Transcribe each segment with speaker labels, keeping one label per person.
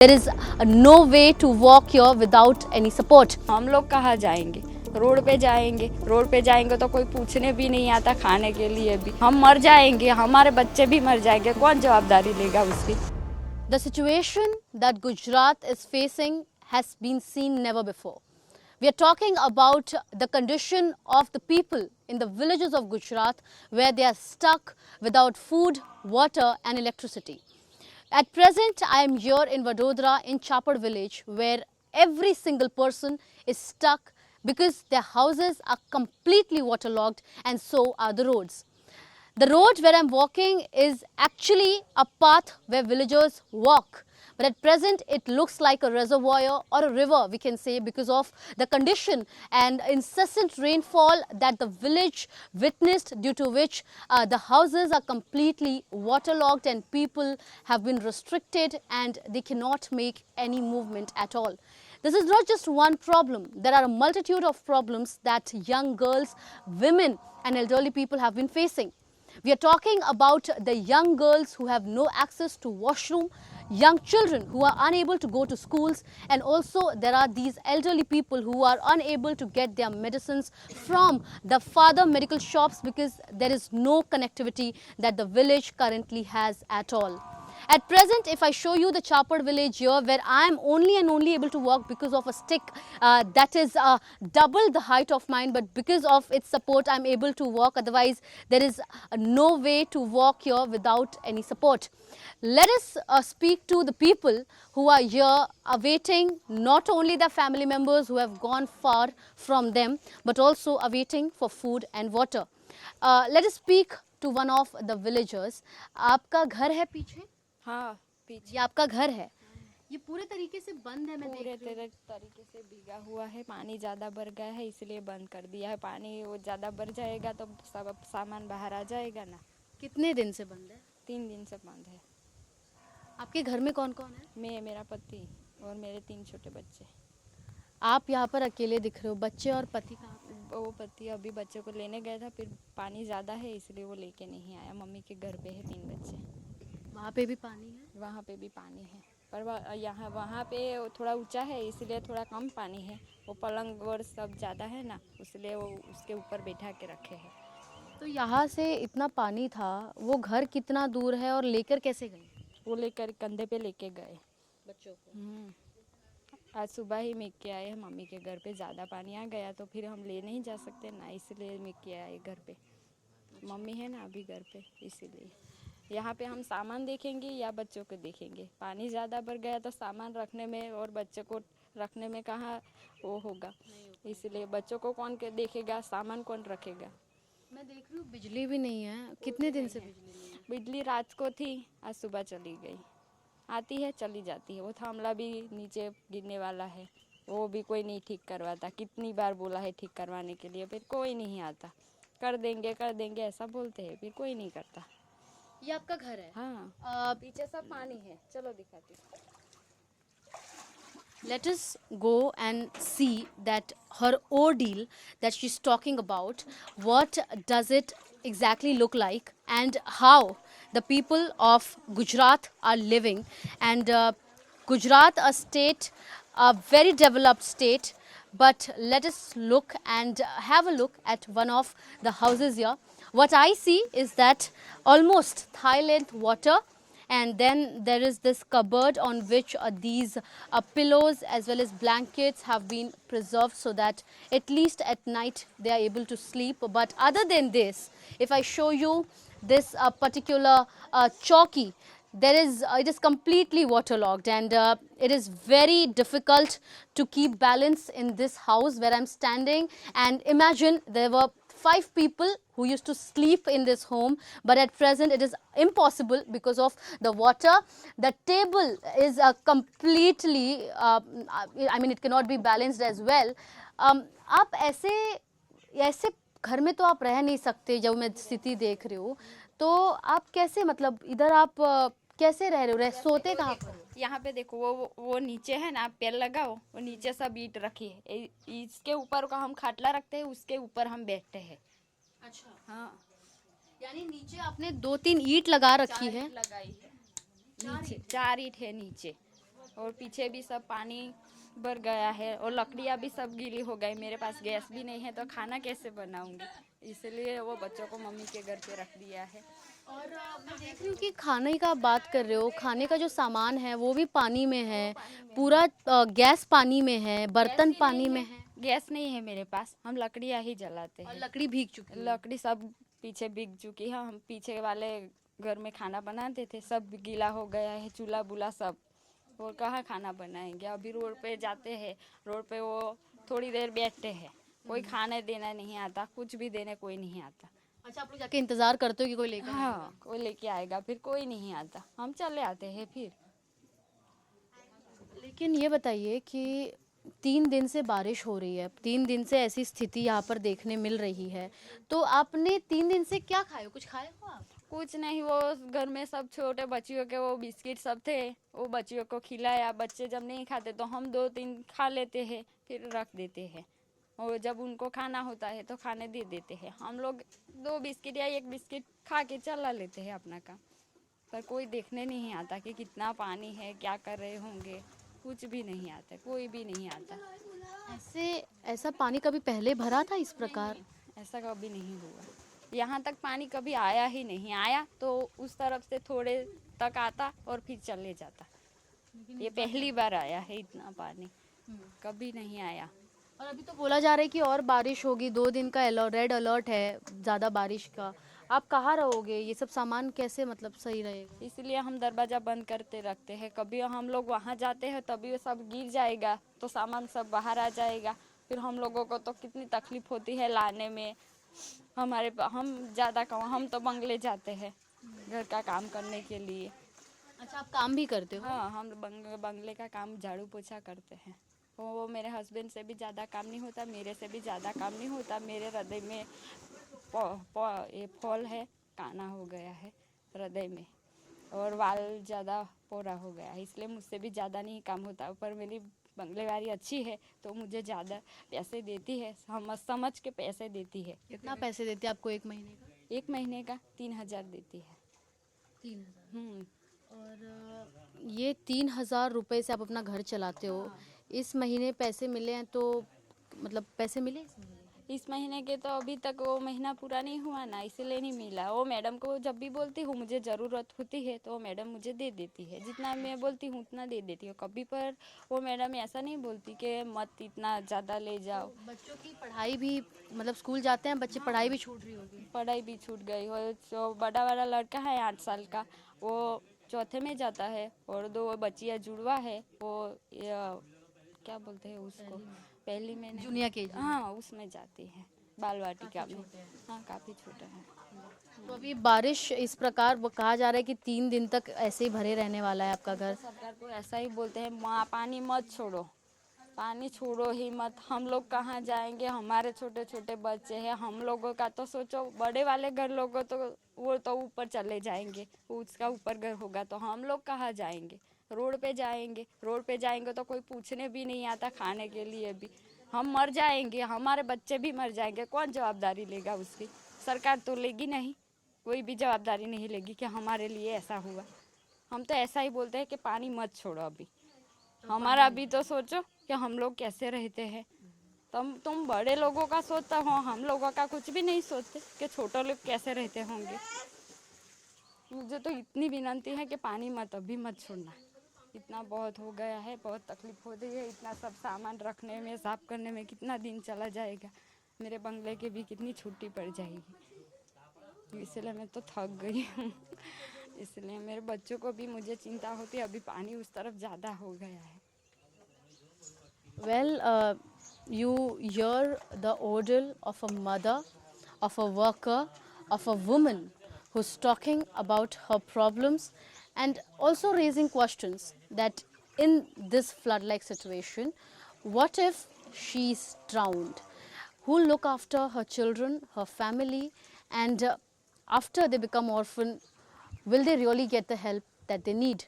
Speaker 1: There is no way to walk here without any support.
Speaker 2: हम लोग कहाँ जाएंगे? रोड पे जाएंगे तो कोई पूछने भी नहीं आता, खाने के लिए भी हम मर जाएंगे, हमारे बच्चे भी मर जाएंगे, कौन जवाबदारी लेगा उसकी?
Speaker 1: The situation that Gujarat is facing has been seen never before. We are talking about the condition of the people in the villages of Gujarat where they are stuck without food, water and electricity. At present, I am here in Vadodara in Chapad village where every single person is stuck because their houses are completely waterlogged and so are the roads. The road where I'm walking is actually a path where villagers walk. But at present, it looks like a reservoir or a river, we can say, because of the condition and incessant rainfall that the village witnessed, due to which the houses are completely waterlogged and people have been restricted and they cannot make any movement at all. This is not just one problem. There are a multitude of problems that young girls, women and elderly people have been facing. We are talking about the young girls who have no access to washroom, young children who are unable to go to schools, and also there are these elderly people who are unable to get their medicines from the farther medical shops because there is no connectivity that the village currently has at all. At present, if I show you the Chapad village here, where I am only and only able to walk because of a stick that is double the height of mine, but because of its support I am able to walk, otherwise there is no way to walk here without any support. Let us speak to the people who are here awaiting not only their family members who have gone far from them, but also awaiting for food and water. Let us speak to one of the villagers. आपका घर है पीछे?
Speaker 2: हाँ, पीछे
Speaker 1: ये आपका घर है, ये पूरे तरीके से बंद है। मैं
Speaker 2: पूरे
Speaker 1: देख रही हूँ।
Speaker 2: तरीके से भीगा हुआ है, पानी ज़्यादा बढ़ गया है इसलिए बंद कर दिया है। पानी वो ज़्यादा बढ़ जाएगा तो सब सामान बाहर आ जाएगा ना।
Speaker 1: कितने दिन से बंद है?
Speaker 2: 3 दिन से बंद है।
Speaker 1: आपके घर में कौन कौन है?
Speaker 2: मैं, मेरा पति और मेरे 3 छोटे बच्चे।
Speaker 1: आप यहाँ पर अकेले दिख रहे हो, बच्चे और पति कहाँ पे?
Speaker 2: वो पति अभी बच्चे को लेने गया था, फिर पानी ज़्यादा है इसलिए वो लेके नहीं आया। मम्मी के घर पे है 3 बच्चे।
Speaker 1: वहाँ पे भी पानी है?
Speaker 2: वहाँ पे भी पानी है, पर वहाँ पे थोड़ा ऊंचा है इसलिए थोड़ा कम पानी है। वो पलंग और सब ज़्यादा है ना, इसलिए वो उसके ऊपर बैठा के रखे हैं।
Speaker 1: तो यहाँ से इतना पानी था, वो घर कितना दूर है और लेकर कैसे गए?
Speaker 2: वो लेकर कंधे पे लेके गए
Speaker 1: बच्चों को।
Speaker 2: आज सुबह ही मिल के आए हैं मम्मी के घर पे। ज़्यादा पानी आ गया तो फिर हम ले नहीं जा सकते ना, इसलिए मिल के आए घर पे। मम्मी है ना अभी घर पे, इसीलिए यहाँ पे हम सामान देखेंगे या बच्चों को देखेंगे। पानी ज़्यादा बढ़ गया तो सामान रखने में और बच्चों को रखने में कहाँ वो होगा, इसलिए बच्चों को कौन के देखेगा, सामान कौन रखेगा।
Speaker 1: मैं देख रही हूँ बिजली भी नहीं है। कितने दिन से बिजली नहीं है?
Speaker 2: बिजली रात को थी, आज सुबह चली गई। आती है चली जाती है। वो थामला भी नीचे गिरने वाला है, वो भी कोई नहीं ठीक करवाता। कितनी बार बोला है ठीक करवाने के लिए, फिर कोई नहीं आता। कर देंगे ऐसा बोलते हैं, फिर कोई नहीं करता।
Speaker 1: ये आपका घर है?
Speaker 2: हाँ, पीछे सब पानी है, चलो दिखाती हूँ।
Speaker 1: Let us go and see that her ordeal that she's talking about, what does it exactly look like and how the people of Gujarat are living. And Gujarat, a state, a very developed state, but let us look and have a look at one of the houses here. What I see is that almost thigh length water, and then there is this cupboard on which these pillows as well as blankets have been preserved so that at least at night they are able to sleep. But other than this, if I show you this particular chowki, it is completely waterlogged, and it is very difficult to keep balance in this house where I'm standing. And imagine, there were 5 people who used to sleep in this home, but at present it is impossible because of the water. The table is completely, I mean, it cannot be balanced as well. आप ऐसे घर में तो आप रह नहीं सकते। जब मैं स्थिति देख रही हूँ तो आप कैसे, मतलब इधर आप कैसे रह रहे हो? सोते कहाँ पर?
Speaker 2: यहाँ पे देखो, वो नीचे है ना, पैर लगाओ, वो नीचे सब ईंट रखी है। इसके ऊपर का हम खाटला रखते हैं, उसके ऊपर हम बैठते हैं।
Speaker 1: अच्छा,
Speaker 2: हाँ,
Speaker 1: यानी नीचे आपने 2-3 ईंट लगा रखी है?
Speaker 2: लगाई है नीचे, 4 ईंट है नीचे। और पीछे भी सब पानी भर गया है और लकड़ियाँ भी सब गीली हो गई। मेरे पास गैस भी नहीं है तो खाना कैसे बनाऊंगी, इसलिए वो बच्चों को मम्मी के घर पे रख दिया है।
Speaker 1: और मैं देख रही हूँ कि खाने का आप बात कर रहे हो, खाने का जो सामान है वो भी पानी में है, पूरा गैस पानी में है, बर्तन पानी में है
Speaker 2: गैस नहीं है मेरे पास, हम लकड़ियाँ ही जलाते
Speaker 1: और
Speaker 2: हैं।
Speaker 1: लकड़ी भीग चुकी है।
Speaker 2: लकड़ी सब पीछे बिक चुकी है। हम पीछे वाले घर में खाना बनाते थे, सब गीला हो गया है, चूल्हा बुला सब। और कहाँ खाना बनाएंगे। अभी रोड पे जाते हैं, रोड पे वो थोड़ी देर बैठते हैं, कोई खाने देना नहीं आता, कुछ भी देने कोई नहीं आता।
Speaker 1: अच्छा, आप लोग जाके इंतजार करते हो कि कोई लेकर आए?
Speaker 2: हाँ, कोई लेके आएगा, फिर कोई नहीं आता, हम चले आते हैं फिर।
Speaker 1: लेकिन ये बताइए कि 3 दिन से बारिश हो रही है, 3 दिन से ऐसी स्थिति यहाँ पर देखने मिल रही है, तो आपने 3 दिन से क्या खाए हो? कुछ खाए हो आप?
Speaker 2: कुछ नहीं, वो घर में सब छोटे बच्चियों के वो बिस्किट सब थे, वो बच्चियों को खिलाया। बच्चे जब नहीं खाते तो हम 2-3 खा लेते हैं, फिर रख देते हैं। और जब उनको खाना होता है तो खाने दे देते हैं। हम लोग 2 बिस्किट या 1 बिस्किट खा के चला लेते हैं अपना काम। पर कोई देखने नहीं आता कि कितना पानी है, क्या कर रहे होंगे, कुछ भी नहीं आता, कोई भी नहीं आता।
Speaker 1: ऐसा पानी कभी पहले भरा था इस प्रकार?
Speaker 2: ऐसा कभी नहीं हुआ। यहाँ तक पानी कभी आया ही नहीं। आया तो उस तरफ से थोड़े तक आता और फिर चले जाता। ये पहली बार आया है इतना पानी, कभी नहीं आया।
Speaker 1: और अभी तो बोला जा रहा है कि और बारिश होगी, 2 दिन का रेड अलर्ट है ज़्यादा बारिश का। आप कहाँ रहोगे? ये सब सामान कैसे मतलब सही रहेगा?
Speaker 2: इसलिए हम दरवाज़ा बंद करते रखते हैं। कभी हम लोग वहाँ जाते हैं तभी वो सब गिर जाएगा तो सामान सब बाहर आ जाएगा। फिर हम लोगों को तो कितनी तकलीफ होती है लाने में। हम ज़्यादा हम तो बंगले जाते हैं घर का काम करने के लिए।
Speaker 1: अच्छा, आप काम भी करते हो?
Speaker 2: हाँ, हम बंगले का काम झाड़ू पोछा करते हैं। वो मेरे हस्बैंड से भी ज़्यादा काम नहीं होता, मेरे से भी ज़्यादा काम नहीं होता। मेरे हृदय में ये फॉल है, काना हो गया है हृदय में, और वाल ज़्यादा पोरा हो गया है, इसलिए मुझसे भी ज़्यादा नहीं काम होता। पर मेरी बंगलेवारी अच्छी है तो मुझे ज़्यादा पैसे देती है, समझ के पैसे देती है।
Speaker 1: कितना पैसे देते हैं आपको 1 महीने का?
Speaker 2: 1 महीने का 3000 देती है।
Speaker 1: 3000। और ये 3000 रुपये से आप अपना घर चलाते हो। इस महीने पैसे मिले हैं तो मतलब पैसे मिले
Speaker 2: इस महीने के तो अभी तक वो महीना पूरा नहीं हुआ ना, इसलिए नहीं मिला। वो मैडम को जब भी बोलती हूँ मुझे ज़रूरत होती है तो वो मैडम मुझे दे देती है, जितना मैं बोलती हूँ उतना दे देती हूँ। कभी पर वो मैडम ऐसा नहीं बोलती कि मत इतना ज़्यादा ले जाओ।
Speaker 1: बच्चों की पढ़ाई भी मतलब स्कूल जाते हैं बच्चे, पढ़ाई भी छूट रही होगी?
Speaker 2: पढ़ाई भी छूट गई। और जो बड़ा वाला लड़का है 8 साल का, वो चौथे में जाता है, और 2 बच्चियाँ जुड़वा है, वो क्या बोलते हैं उसको, पहली में नहीं,
Speaker 1: जूनियर के?
Speaker 2: हाँ, उसमें जाती है बाल वाटिका में। हाँ, काफ़ी छोटा है।
Speaker 1: तो अभी बारिश इस प्रकार वो कहा जा रहा है कि 3 दिन तक ऐसे ही भरे रहने वाला है आपका घर।
Speaker 2: सरकार को ऐसा ही बोलते हैं, माँ पानी मत छोड़ो, पानी छोड़ो ही मत। हम लोग कहाँ जाएंगे, हमारे छोटे छोटे बच्चे हैं। हम लोगों का तो सोचो, बड़े वाले घर लोगों तो वो तो ऊपर चले जाएंगे, उसका ऊपर घर होगा, तो हम लोग कहाँ जाएंगे? रोड पे जाएंगे। रोड पे जाएंगे तो कोई पूछने भी नहीं आता, खाने के लिए भी। हम मर जाएंगे, हमारे बच्चे भी मर जाएंगे, कौन जवाबदारी लेगा उसकी? सरकार तो लेगी नहीं, कोई भी जवाबदारी नहीं लेगी कि हमारे लिए ऐसा हुआ। हम तो ऐसा ही बोलते हैं कि पानी मत छोड़ो अभी। हमारा भी तो सोचो कि हम लोग कैसे रहते हैं। तुम बड़े लोगों का सोचता हो, हम लोगों का कुछ भी नहीं सोचते कि छोटे लोग कैसे रहते होंगे। मुझे तो इतनी विनती है कि पानी मत अभी मत छोड़ना। इतना बहुत हो गया है, बहुत तकलीफ हो रही है। इतना सब सामान रखने में, साफ करने में कितना दिन चला जाएगा। मेरे बंगले की भी कितनी छुट्टी पड़ जाएगी, इसलिए मैं तो थक गई हूँ। इसलिए मेरे बच्चों को भी मुझे चिंता होती है, अभी पानी उस तरफ ज़्यादा हो गया है।
Speaker 1: Well, you hear the ordeal of a mother, of a worker, of a woman who's talking about her problems and also raising questions that in this flood-like situation, what if she's drowned? Who'll look after her children, her family, and after they become orphan, will they really get the help that they need?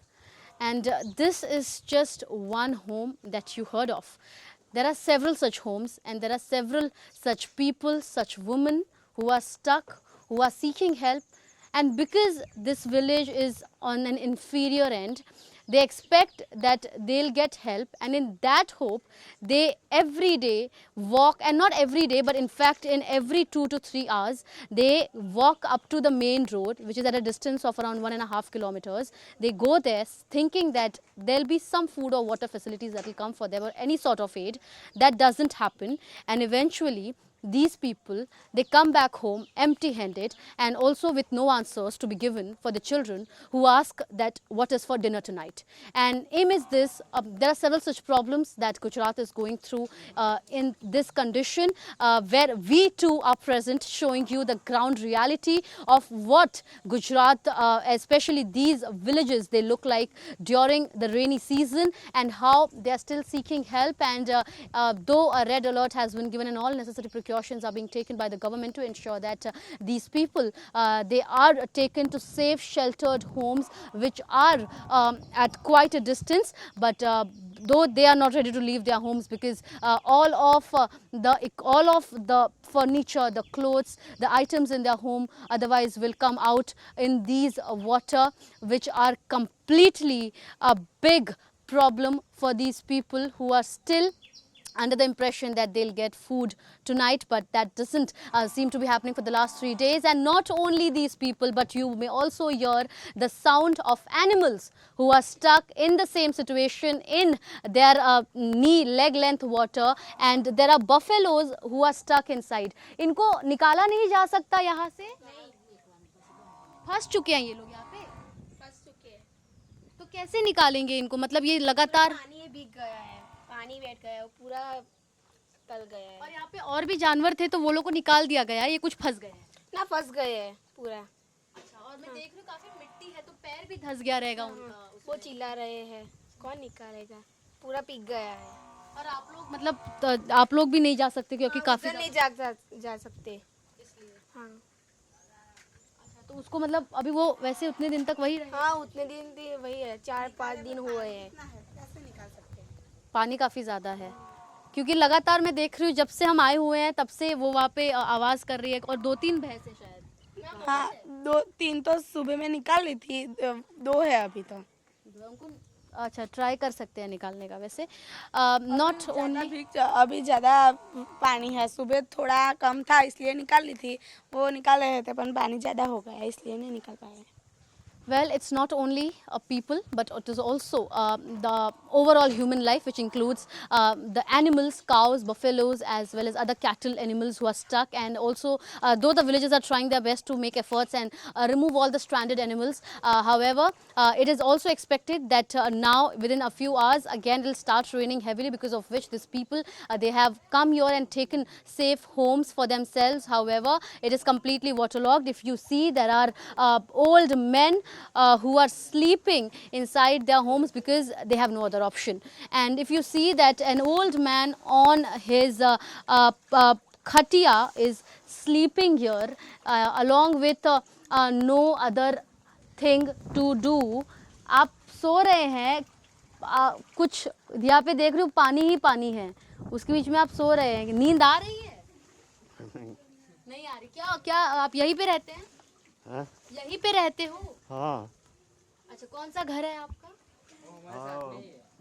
Speaker 1: And this is just one home that you heard of. There are several such homes, and there are several such people, such women who are stuck, who are seeking help. And because this village is on an inferior end, they expect that they'll get help, and in that hope they every day walk, and not every day but in fact in every 2 to 3 hours they walk up to the main road, which is at a distance of around 1.5 kilometers. They go there thinking that there'll be some food or water facilities that will come for them or any sort of aid. That doesn't happen, and eventually these people, they come back home empty handed and also with no answers to be given for the children who ask that what is for dinner tonight. And aim is this, there are several such problems that Gujarat is going through in this condition, where we too are present showing you the ground reality of what Gujarat, especially these villages, they look like during the rainy season, and how they are still seeking help. And though a red alert has been given and all necessary precautions are being taken by the government to ensure that these people, they are taken to safe sheltered homes which are at quite a distance, but though they are not ready to leave their homes, because all of the furniture, the clothes, the items in their home otherwise will come out in these water, which are completely a big problem for these people who are still under the impression that they'll get food tonight, but that doesn't seem to be happening for the last 3 days. And not only these people, but you may also hear the sound of animals who are stuck in the same situation in their knee leg length water, and there are buffaloes who are stuck inside. इनको निकाला नहीं जा सकता यहाँ से? फंस चुके हैं ये लोग यहाँ पे?
Speaker 3: फंस चुके हैं।
Speaker 1: तो कैसे निकालेंगे इनको? मतलब ये लगातार
Speaker 3: पानी भीग गया है, पानी बैठ गया है, पूरा तल गया है।
Speaker 1: और यहाँ पे और भी जानवर थे तो वो लोग को निकाल दिया गया है, ये कुछ फंस गए हैं?
Speaker 3: ना फंस गए हैं पूरा।
Speaker 1: अच्छा, और मैं देख रही हूँ काफी मिट्टी है तो पैर भी धंस गया रहेगा उनका।
Speaker 3: वो चिल्ला रहे हैं, कौन निकालेगा? पूरा पीक गया है।
Speaker 1: और आप लोग मतलब आप लोग भी नहीं जा सकते क्योंकि काफी
Speaker 3: उधर नहीं जा सकते। हाँ
Speaker 1: तो उसको मतलब अभी वो वैसे उतने दिन तक वही रहे।
Speaker 3: हाँ, उतने दिन थी वही है, 4-5 दिन हुए हैं।
Speaker 1: पानी काफी ज्यादा है क्योंकि लगातार मैं देख रही हूँ जब से हम आए हुए हैं तब से वो वहाँ पे आवाज कर रही है, और 2-3 भैंस है शायद।
Speaker 4: हाँ, 2-3 तो सुबह में निकाल ली थी, 2 है अभी तो।
Speaker 1: उनको अच्छा ट्राई कर सकते हैं निकालने का वैसे। नॉट ओनली
Speaker 4: अभी ज़्यादा पानी है, सुबह थोड़ा कम था इसलिए निकाल ली थी, वो निकाल रहे थे पर पानी ज़्यादा हो गया इसलिए नहीं निकाल पाए।
Speaker 1: Well, it's not only people, but it is also the overall human life, which includes the animals, cows, buffaloes, as well as other cattle animals who are stuck. And also, though the villagers are trying their best to make efforts and remove all the stranded animals, however, it is also expected that now within a few hours, again, it will start raining heavily, because of which these people, they have come here and taken safe homes for themselves. However, it is completely waterlogged. If you see, there are old men who are sleeping inside their homes because they have no other option. And if you see that an old man on his khatia is sleeping here along with no other thing to do. आप सो रहे हैं, कुछ यहाँ पे देख रहे हो पानी ही पानी है, उसके बीच में आप सो रहे हैं, नींद आ रही है? नहीं आ रही। क्या क्या आप यहीं पे रहते हैं?
Speaker 5: हाँ?
Speaker 1: यहीं पे रहते हो?
Speaker 5: हाँ।
Speaker 1: अच्छा, कौन सा घर है आपका?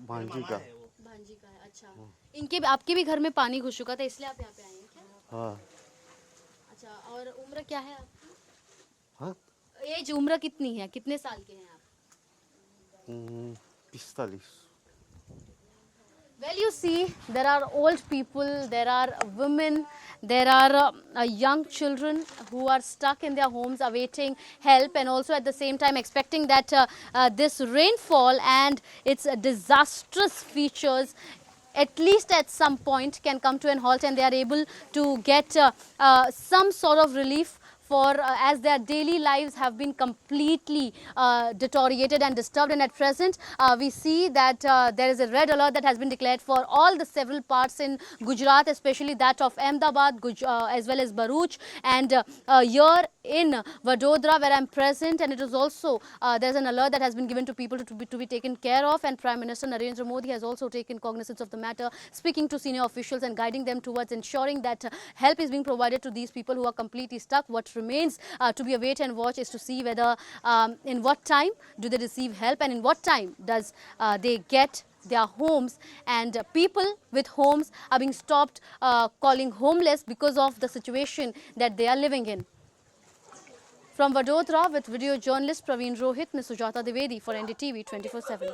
Speaker 5: भांजी का।
Speaker 1: भांजी का है। अच्छा, इनके आपके भी घर में पानी घुस चुका था इसलिए आप यहाँ पे आए हैं क्या?
Speaker 5: हाँ।
Speaker 1: अच्छा, और उम्र क्या है आपकी?
Speaker 5: हाँ?
Speaker 1: एज उम्र कितनी है, कितने साल के हैं आप?
Speaker 5: 45।
Speaker 1: Well, you see, there are old people, there are women, there are young children who are stuck in their homes awaiting help, and also at the same time expecting that this rainfall and its disastrous features at least at some point can come to an halt, and they are able to get some sort of relief for as their daily lives have been completely deteriorated and disturbed. And at present we see that there is a red alert that has been declared for all the several parts in Gujarat, especially that of Ahmedabad as well as Bharuch, and here in Vadodara where I am present, and it is also there is an alert that has been given to people to be taken care of, and Prime Minister Narendra Modi has also taken cognizance of the matter, speaking to senior officials and guiding them towards ensuring that help is being provided to these people who are completely stuck. What remains to be a wait and watch is to see whether in what time do they receive help and in what time does they get their homes, and people with homes are being stopped calling homeless because of the situation that they are living in. From Vadodara with video journalist Praveen Rohit, Ms. Sujata Dwivedi for NDTV 24/7.